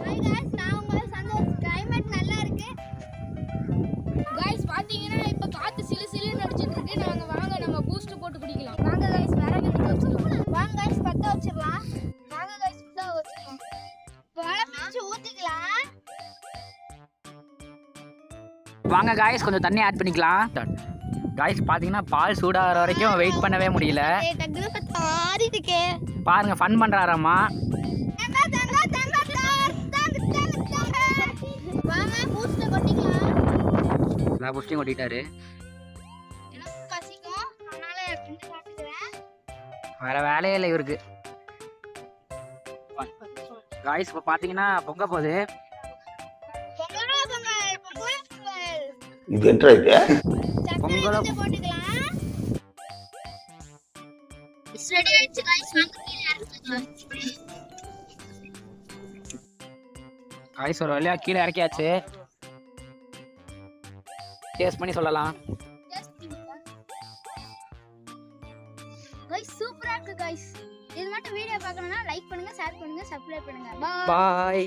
Hi guys நான் உங்க Santhosh. Climate நல்லா இருக்கு. गाइस பாத்தீங்கன்னா இப்ப காத்து சிலு சிலுன்னு அடிச்சிட்டு இருக்கு. வாங்க நம்ம பூஸ்ட் போட்டு குடிக்கலாம். வாங்க गाइस விறகு எடுத்து வச்சிரலாம். வாங்க गाइस பத்த வச்சிரலாம். வாங்க गाइस பத்த வச்சிரலாம். பால் பிச்சு ஊத்திக்கலாம். வாங்க गाइस கொஞ்சம் தண்ணி ஆட் பண்ணிக்கலாம். गाइस பாத்தீங்கன்னா பால் சூடாகிற வரைக்கும் வெயிட் பண்ணவே முடியல. டக்குனு பத்த ஆறிடுக்கே. பாருங்க ஃபன் பண்றாராமா. வாங்க பூஸ்ட் கொட்டிக்கலாம். நான் பூஸ்டிங் கொட்டிட்டாரு. எனக்கு பசிக்கும். அதனால ரெண்டு சாப்பிடுறேன். வேற வேலையே இல்லை இவருக்கு. गाइस இப்ப பாத்தீங்கன்னா பொங்க போகுது. இது என்ன இது? பொங்கல போட்டுக்கலாம். ரெடி ஆயிடுச்சு गाइस. வாங்க கீழ இறக்கிக்கலாம். गाइस ஒரு வழியா கீழே இறக்கியாச்சு. டேஸ்ட் பண்ணி சொல்லலாம். गाइस சூப்பரா இருக்கு गाइस. இது மட்டும் வீடியோ பார்க்கணும்னா லைக் பண்ணுங்க, ஷேர் பண்ணுங்க, சப்ஸ்கிரைப் பண்ணுங்க. பாய்.